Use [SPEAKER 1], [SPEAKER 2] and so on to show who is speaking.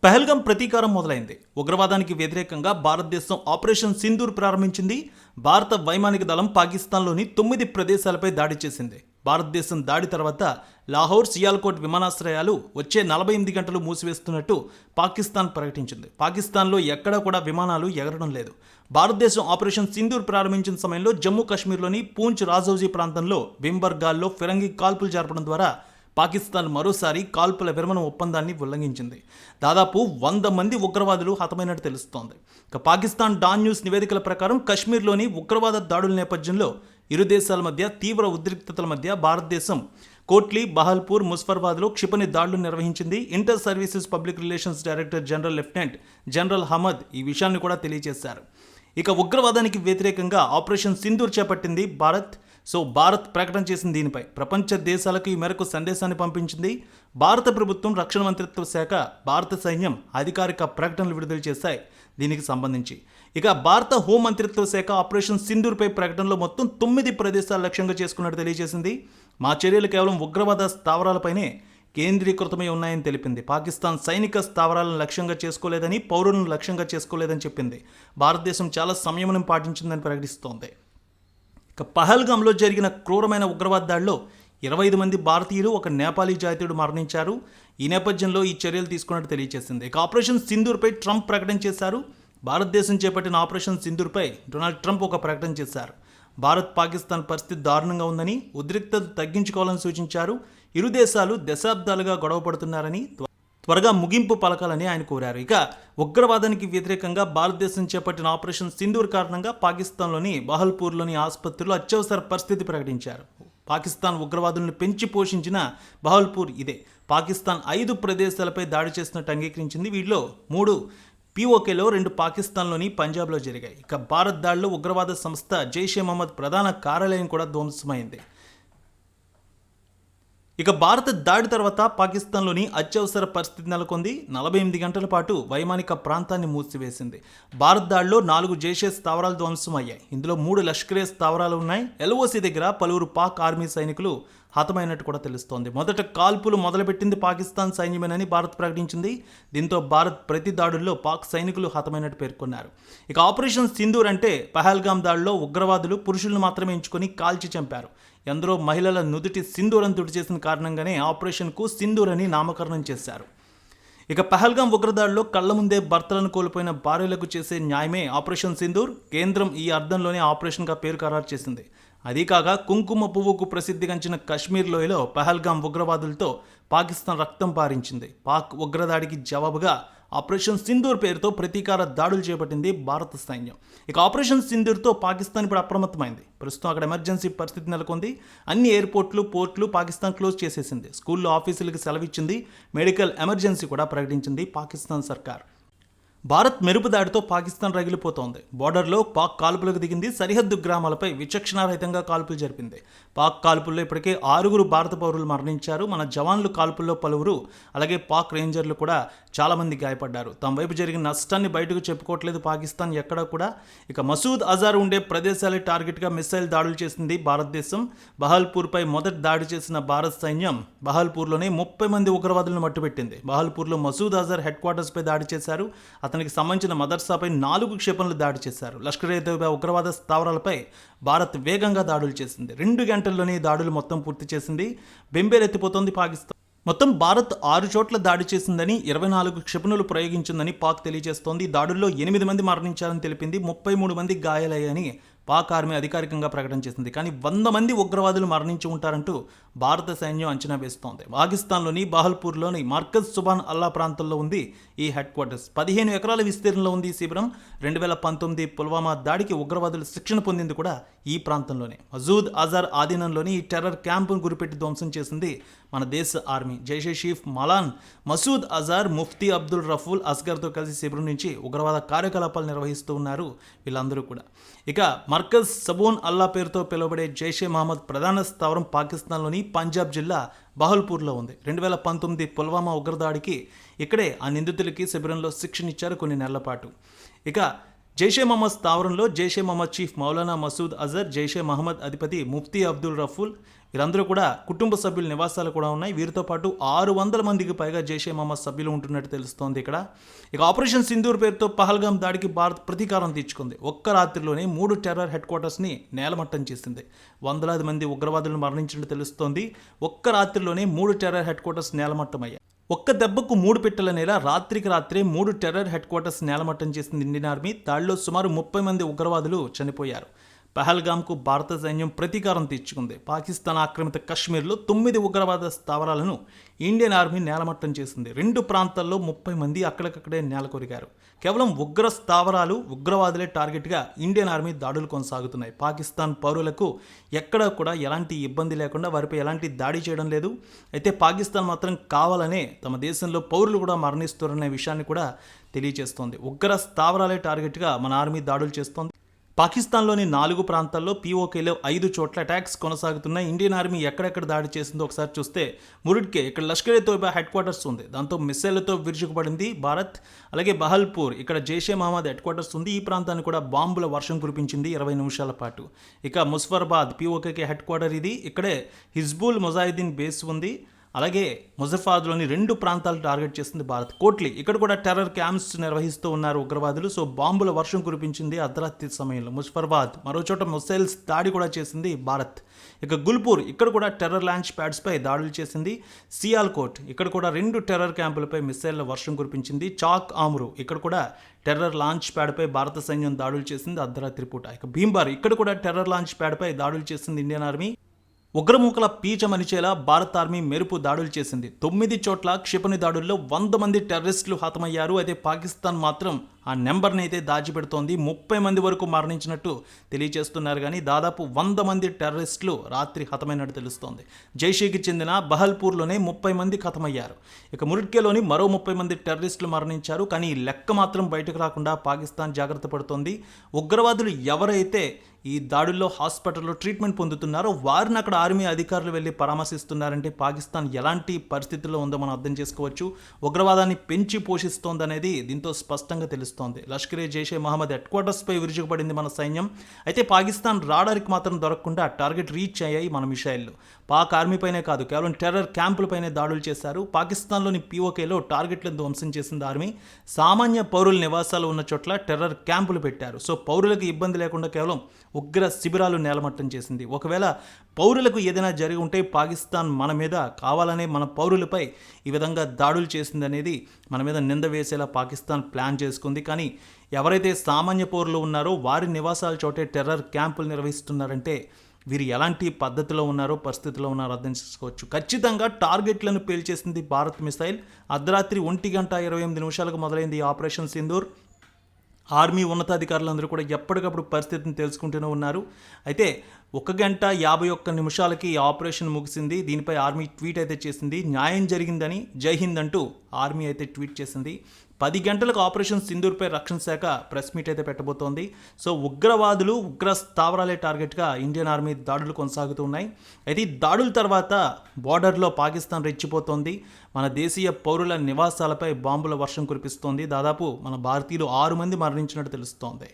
[SPEAKER 1] పహల్గాం ప్రతీకారం మొదలైంది. ఉగ్రవాదానికి వ్యతిరేకంగా భారతదేశం ఆపరేషన్ సింధూర్ ప్రారంభించింది. భారత వైమానిక దళం పాకిస్తాన్లోని 9 ప్రదేశాలపై దాడి చేసింది. భారతదేశం దాడి తర్వాత లాహోర్, సియాల్కోట్ విమానాశ్రయాలు వచ్చే 48 గంటలు మూసివేస్తున్నట్టు పాకిస్తాన్ ప్రకటించింది. పాకిస్తాన్లో ఎక్కడా కూడా విమానాలు ఎగరడం లేదు. భారతదేశం ఆపరేషన్ సింధూర్ ప్రారంభించిన సమయంలో జమ్మూ కాశ్మీర్లోని పూంచ్ రాజౌజీ ప్రాంతంలో బింబర్గాల్లో ఫిరంగి కాల్పులు జరపడం ద్వారా పాకిస్తాన్ మరోసారి కాల్పుల విరమణ ఒప్పందాన్ని ఉల్లంఘించింది. దాదాపు 100 మంది ఉగ్రవాదులు హతమైనట్టు తెలుస్తోంది. ఇక పాకిస్తాన్ డాన్ న్యూస్ నివేదికల ప్రకారం కశ్మీర్లోని ఉగ్రవాద దాడుల నేపథ్యంలో ఇరు దేశాల మధ్య తీవ్ర ఉద్రిక్తతల మధ్య భారతదేశం కోట్లీ, బహల్పూర్, ముజఫర్బాద్లో క్షిపణి దాడులు నిర్వహించింది. Inter services public relations director general lieutenant general Hamad ఈ విషయాన్ని కూడా తెలియజేశారు. ఇక ఉగ్రవాదానికి వ్యతిరేకంగా ఆపరేషన్ సింధూర్ చేపట్టింది భారత్. భారత్ ప్రకటన చేసిన దీనిపై ప్రపంచ దేశాలకు ఈ మేరకు సందేశాన్ని పంపించింది. భారత ప్రభుత్వం, రక్షణ మంత్రిత్వ శాఖ, భారత సైన్యం అధికారిక ప్రకటనలు విడుదల చేశాయి దీనికి సంబంధించి. ఇక భారత హోం మంత్రిత్వ శాఖ ఆపరేషన్ సింధూర్పై ప్రకటనలో మొత్తం 9 ప్రదేశాలు లక్ష్యంగా చేసుకున్నట్టు తెలియజేసింది. మా చర్యలు కేవలం ఉగ్రవాద స్థావరాలపైనే కేంద్రీకృతమై ఉన్నాయని తెలిపింది. పాకిస్తాన్ సైనిక స్థావరాలను లక్ష్యంగా చేసుకోలేదని, పౌరులను లక్ష్యంగా చేసుకోలేదని చెప్పింది. భారతదేశం చాలా సంయమనం పాటించిందని ప్రకటిస్తోంది. ఇక పహల్గాంలో జరిగిన క్రూరమైన ఉగ్రవాద దాడిలో 25 మంది భారతీయులు, ఒక నేపాలీ జాతీయుడు మరణించారు. ఈ నేపథ్యంలో ఈ చర్యలు తీసుకున్నట్టు తెలియజేసింది. ఇక ఆపరేషన్ సింధూర్పై ట్రంప్ ప్రకటన చేశారు. భారతదేశం చేపట్టిన ఆపరేషన్ సింధూర్పై డొనాల్డ్ ట్రంప్ ఒక ప్రకటన చేశారు. భారత్, పాకిస్తాన్ పరిస్థితి దారుణంగా ఉందని, ఉద్రిక్తత తగ్గించుకోవాలని సూచించారు. ఇరు దేశాలు దశాబ్దాలుగా గొడవ పడుతున్నారని, త్వరగా ముగింపు పలకాలని ఆయన కోరారు. ఇక ఉగ్రవాదానికి వ్యతిరేకంగా భారతదేశం చేపట్టిన ఆపరేషన్ సింధూర్ కారణంగా పాకిస్తాన్లోని బహల్పూర్లోని ఆసుపత్రిలో అత్యవసర పరిస్థితి ప్రకటించారు. పాకిస్తాన్ ఉగ్రవాదులను పెంచి పోషించిన బహల్పూర్ ఇదే. పాకిస్తాన్ 5 ప్రదేశాలపై దాడి చేసినట్టు అంగీకరించింది. వీటిలో 3 POKలో, 2 పాకిస్తాన్లోని పంజాబ్లో జరిగాయి. ఇక భారత్ దాడిలో ఉగ్రవాద సంస్థ జైషే మహమ్మద్ ప్రధాన కార్యాలయం కూడా ధ్వంసమైంది. ఇక భారత దాడి తర్వాత పాకిస్తాన్లోని అత్యవసర పరిస్థితి నెలకొంది. 48 గంటల పాటు వైమానిక ప్రాంతాన్ని మూసివేసింది. భారత్ దాడిలో 4 జైషే స్థావరాలు ధ్వంసమయ్యాయి. ఇందులో 3 లష్కరే స్థావరాలు ఉన్నాయి. LOC దగ్గర పలువురు పాక్ ఆర్మీ సైనికులు హతమైనట్టు కూడా తెలుస్తోంది. మొదట కాల్పులు మొదలుపెట్టింది పాకిస్తాన్ సైన్యమేనని భారత్ ప్రకటించింది. దీంతో భారత్ ప్రతి దాడుల్లో పాక్ సైనికులు హతమైనట్టు పేర్కొన్నారు. ఇక ఆపరేషన్ సింధూర్ అంటే పహల్గాం దాడిలో ఉగ్రవాదులు పురుషులను మాత్రమే ఎంచుకొని కాల్చి చంపారు. ఎందరో మహిళల నుదుటి సింధూరం తుడి చేసిన కారణంగానే ఆపరేషన్కు సింధూర్ అని నామకరణం చేశారు. ఇక పహల్గాం ఉగ్రదాడిలో కళ్ల ముందే భర్తలను కోల్పోయిన భార్యలకు చేసే న్యాయమే ఆపరేషన్ సింధూర్. కేంద్రం ఈ అర్థంలోనే ఆపరేషన్గా పేరు ఖరారు చేసింది. అదీకాగా కుంకుమ పువ్వుకు ప్రసిద్ధిగాంచిన కశ్మీర్ లోయలో పహల్గాం ఉగ్రవాదులతో పాకిస్తాన్ రక్తం పారించింది. పాక్ ఉగ్రదాడికి జవాబుగా ఆపరేషన్ సింధూర్ పేరుతో ప్రతీకార దాడులు చేపట్టింది భారత సైన్యం. ఇక ఆపరేషన్ సింధూర్తో పాకిస్తాన్ ఇప్పుడు అప్రమత్తమైంది. ప్రస్తుతం అక్కడ ఎమర్జెన్సీ పరిస్థితి నెలకొంది. అన్ని ఎయిర్పోర్ట్లు, పోర్ట్లు పాకిస్తాన్ క్లోజ్ చేసేసింది. స్కూల్లో, ఆఫీసులకు సెలవిచ్చింది. మెడికల్ ఎమర్జెన్సీ కూడా ప్రకటించింది పాకిస్తాన్ సర్కార్. భారత్ మెరుపు దాడితో పాకిస్తాన్ రగిలిపోతోంది. బోర్డర్లో పాక్ కాల్పులకు దిగింది. సరిహద్దు గ్రామాలపై విచక్షణారహితంగా కాల్పులు జరిపింది. పాక్ కాల్పుల్లో ఇప్పటికే 6 భారత పౌరులు మరణించారు. మన జవాన్లు కాల్పుల్లో పలువురు, అలాగే పాక్ రేంజర్లు కూడా చాలామంది గాయపడ్డారు. తమ వైపు జరిగిన నష్టాన్ని బయటకు చెప్పుకోవట్లేదు పాకిస్తాన్ ఎక్కడా కూడా. ఇక మసూద్ అజార్ ఉండే ప్రదేశాలే టార్గెట్గా మిసైల్ దాడులు చేసింది భారతదేశం. బహల్పూర్పై మొదటి దాడి చేసిన భారత సైన్యం బహల్పూర్లోనే 30 మంది ఉగ్రవాదులను మట్టుపెట్టింది. బహల్పూర్లో మసూద్ అజార్ హెడ్ క్వార్టర్స్పై దాడి చేశారు. అతనికి సంబంధించిన మదర్సాపై 4 క్షిపణులు దాడి చేశారు. లష్కర్ ఏ తోయిబా ఉగ్రవాద స్థావరాలపై భారత్ వేగంగా దాడులు చేసింది. 2 గంటల్లోనే దాడులు మొత్తం పూర్తి చేసింది. బెంబేలెత్తిపోతోంది పాకిస్తాన్. మొత్తం భారత్ 6 చోట్ల దాడి చేసిందని, 24 క్షిపణులు ప్రయోగించిందని పాక్ తెలియజేస్తోంది. దాడుల్లో 8 మంది మరణించారని తెలిపింది. 33 మంది గాయాలయ్యాయని పాక్ ఆర్మీ అధికారికంగా ప్రకటన చేసింది. కానీ 100 మంది ఉగ్రవాదులు మరణించి ఉంటారంటూ భారత సైన్యం అంచనా వేస్తోంది. పాకిస్తాన్లోని బహల్పూర్లోని మర్కజ్ సుబాన్ అల్లా ప్రాంతంలో ఉంది ఈ హెడ్ క్వార్టర్స్. 15 ఎకరాల విస్తీర్ణంలో ఉంది ఈ శిబిరం. 2019 పుల్వామా దాడికి ఉగ్రవాదులు శిక్షణ పొందింది కూడా ఈ ప్రాంతంలోనే. మసూద్ అజార్ ఆధీనంలోని ఈ టెర్రర్ క్యాంపును గురిపెట్టి ధ్వంసం చేసింది మన దేశ ఆర్మీ. జైషే చీఫ్ మలాన్ మసూద్ అజార్, ముఫ్తీ అబ్దుల్ రఫూల్ అస్గర్తో కలిసి శిబిరం నుంచి ఉగ్రవాద కార్యకలాపాలు నిర్వహిస్తూ ఉన్నారు వీళ్ళందరూ కూడా. ఇక మర్కజ్ సబూన్ అల్లా పేరుతో పిలువబడే జైషే మహమ్మద్ ప్రధాన స్థావరం పాకిస్తాన్లోని పంజాబ్ జిల్లా బహల్పూర్లో ఉంది. 2019 పుల్వామా ఉగ్రదాడికి ఇక్కడే ఆ నిందితులకి శిబిరంలో శిక్షణ ఇచ్చారు కొన్ని నెలల పాటు. ఇక జైషే మహమ్మద్ స్థావరంలో జైషే మహమ్మద్ చీఫ్ మౌలానా మసూద్ అజర్, జైషే మహమ్మద్ అధిపతి ముఫ్తీ అబ్దుల్ రఫూల్ వీరందరూ కూడా కుటుంబ సభ్యుల నివాసాలు కూడా ఉన్నాయి. వీరితో పాటు 600 మందికి పైగా జైషే మహమ్మద్ సభ్యులు ఉంటున్నట్టు తెలుస్తోంది. ఇక ఆపరేషన్ సింధూర్ పేరుతో పహల్గాం దాడికి భారత్ ప్రతీకారం తీర్చుకుంది. ఒక్క రాత్రిలోనే 3 టెర్రర్ హెడ్ క్వార్టర్స్ని నేలమట్టం చేసింది. వందలాది మంది ఉగ్రవాదులను మరణించినట్టు తెలుస్తోంది. ఒక్క రాత్రిలోనే 3 టెర్రర్ హెడ్ క్వార్టర్స్ నేలమట్టమయ్యాయి. ఒక్క దెబ్బకు 3 పిట్టల నేల, రాత్రికి రాత్రే 3 టెర్రర్ హెడ్ క్వార్టర్స్ నేలమట్టం చేసింది ఇండియన్ ఆర్మీ. దాడిలో సుమారు 30 మంది ఉగ్రవాదులు చనిపోయారు. పహల్గామ్కు భారత సైన్యం ప్రతీకారం తీర్చుకుంది. పాకిస్తాన్ ఆక్రమిత కశ్మీర్లో 9 ఉగ్రవాద స్థావరాలను ఇండియన్ ఆర్మీ నేలమట్టం చేసింది. 2 ప్రాంతాల్లో 30 మంది అక్కడికక్కడే నేలకొరిగారు. కేవలం ఉగ్ర స్థావరాలు, ఉగ్రవాదులే టార్గెట్గా ఇండియన్ ఆర్మీ దాడులు కొనసాగుతున్నాయి. పాకిస్తాన్ పౌరులకు ఎక్కడా కూడా ఎలాంటి ఇబ్బంది లేకుండా వారిపై ఎలాంటి దాడి చేయడం లేదు. అయితే పాకిస్తాన్ మాత్రం కావాలనే తమ దేశంలో పౌరులు కూడా మరణిస్తున్నారనే విషయాన్ని కూడా తెలియజేస్తోంది. ఉగ్ర స్థావరాలే టార్గెట్గా మన ఆర్మీ దాడులు చేస్తోంది. పాకిస్తాన్లోని 4 ప్రాంతాల్లో పీఓకేలో 5 చోట్ల అటాక్స్ కొనసాగుతున్నాయి. ఇండియన్ ఆర్మీ ఎక్కడెక్కడ దాడి చేసిందో ఒకసారి చూస్తే, మురుడ్కే ఇక్కడ లష్కర్-ఏ తోయిబా హెడ్ క్వార్టర్స్ ఉంది. దాంతో మిస్సైళ్లతో విరుచుకుపడింది భారత్. అలాగే బహల్పూర్ ఇక్కడ జైషే మహమ్మద్ హెడ్ క్వార్టర్స్ ఉంది. ఈ ప్రాంతాన్ని కూడా బాంబుల వర్షం కురిపించింది 20 నిమిషాల పాటు. ఇక ముజఫరాబాద్ పీఓకేకే హెడ్ క్వార్టర్ ఇది. ఇక్కడే హిజ్బుల్ ముజాహిదీన్ బేస్ ఉంది. అలాగే ముజఫరాబాద్లోని 2 ప్రాంతాలు టార్గెట్ చేసింది భారత్. కోట్లీ ఇక్కడ కూడా టెర్రర్ క్యాంప్స్ నిర్వహిస్తూ ఉన్నారు ఉగ్రవాదులు. సో బాంబుల వర్షం కురిపించింది అర్ధరాత్రి సమయంలో ముజఫరాబాద్. మరోచోట మిసైల్స్ దాడి కూడా చేసింది భారత్. ఇక గుల్పూర్ ఇక్కడ కూడా టెర్రర్ లాంచ్ ప్యాడ్స్పై దాడులు చేసింది. సియాల్కోట్ ఇక్కడ కూడా 2 టెర్రర్ క్యాంపులపై మిసైళ్ల వర్షం కురిపించింది. చాక్ ఆమ్రు ఇక్కడ కూడా టెర్రర్ లాంచ్ ప్యాడ్పై భారత సైన్యం దాడులు చేసింది అర్ధరాత్రి పూట. ఇక భీంబార్ ఇక్కడ కూడా టెర్రర్ లాంచ్ ప్యాడ్పై దాడులు చేసింది ఇండియన్ ఆర్మీ. ఉగ్రమూకల పీచమనిచేలా భారత ఆర్మీ మెరుపు దాడులు చేసింది. 9 చోట్ల క్షిపణి దాడుల్లో 100 మంది టెర్రరిస్టులు హతమయ్యారు. అయితే పాకిస్తాన్ మాత్రం ఆ నెంబర్ని అయితే దాచిపెడుతోంది. 30 మంది వరకు మరణించినట్టు తెలియజేస్తున్నారు. కానీ దాదాపు 100 మంది టెర్రరిస్టులు రాత్రి హతమైనట్టు తెలుస్తోంది. జైషేకి చెందిన బహల్పూర్లోనే 30 మంది హతమయ్యారు. ఇక మురుడ్కేలోని మరో 30 మంది టెర్రరిస్టులు మరణించారు. కానీ ఈ లెక్క మాత్రం బయటకు రాకుండా పాకిస్తాన్ జాగ్రత్త పడుతోంది. ఉగ్రవాదులు ఎవరైతే ఈ దాడుల్లో హాస్పిటల్లో ట్రీట్మెంట్ పొందుతున్నారో వారిని అక్కడ ఆర్మీ అధికారులు వెళ్ళి పరామర్శిస్తున్నారంటే పాకిస్తాన్ ఎలాంటి పరిస్థితుల్లో ఉందో మనం అర్థం చేసుకోవచ్చు. ఉగ్రవాదాన్ని పెంచి పోషిస్తోందనేది దీంతో స్పష్టంగా తెలుస్తోంది. లష్కర్-ఏ జైషే మహమ్మద్ హెడ్ క్వార్టర్స్పై విరుచుకుపడింది మన సైన్యం. అయితే పాకిస్తాన్ రాడార్కి మాత్రం దొరకకుండా టార్గెట్ రీచ్ అయ్యాయి మన మిసైళ్లు. పాక్ ఆర్మీపైనే కాదు, కేవలం టెర్రర్ క్యాంపులపైనే దాడులు చేశారు. పాకిస్తాన్లోని పీఓకేలో టార్గెట్లను ధ్వంసం చేసింది ఆర్మీ. సామాన్య పౌరుల నివాసాలు ఉన్న చోట్ల టెర్రర్ క్యాంపులు పెట్టారు. సో పౌరులకు ఇబ్బంది లేకుండా కేవలం ఉగ్ర శిబిరాలు నేలమట్టం చేసింది. ఒకవేళ పౌరులకు ఏదైనా జరిగి ఉంటే పాకిస్తాన్ మన మీద కావాలనే మన పౌరులపై ఈ విధంగా దాడులు చేసిందనేది మన మీద నింద వేసేలా పాకిస్తాన్ ప్లాన్ చేసుకుంది. కానీ ఎవరైతే సామాన్య పౌరులు ఉన్నారో వారి నివాసాల చోటే టెర్రర్ క్యాంపులు నిర్వహిస్తున్నారంటే వీరు ఎలాంటి పద్ధతిలో ఉన్నారో పరిస్థితిలో ఉన్నారో అర్థం చేసుకోవచ్చు. ఖచ్చితంగా టార్గెట్లను పేల్చేసింది భారత్ మిసైల్. అర్ధరాత్రి 1:28 మొదలైంది ఈ ఆపరేషన్ సింధూర్. ఆర్మీ ఉన్నతాధికారులందరూ కూడా ఎప్పటికప్పుడు పరిస్థితిని తెలుసుకుంటూనే ఉన్నారు. అయితే 1:51 ఈ ఆపరేషన్ ముగిసింది. దీనిపై ఆర్మీ ట్వీట్ అయితే చేసింది. న్యాయం జరిగిందని జై హింద్ అంటూ ఆర్మీ అయితే ట్వీట్ చేసింది. 10 గంటలకు ఆపరేషన్ సింధూర్పై రక్షణ శాఖ ప్రెస్ మీట్ అయితే పెట్టబోతోంది. సో ఉగ్రవాదులు, ఉగ్ర స్థావరాలే టార్గెట్గా ఇండియన్ ఆర్మీ దాడులు కొనసాగుతూ ఉన్నాయి. అయితే ఈ దాడుల తర్వాత బార్డర్లో పాకిస్తాన్ రెచ్చిపోతోంది. మన దేశీయ పౌరుల నివాసాలపై బాంబుల వర్షం కురిపిస్తోంది. దాదాపు మన భారతీయులు 6 మంది మరణించినట్టు తెలుస్తోంది.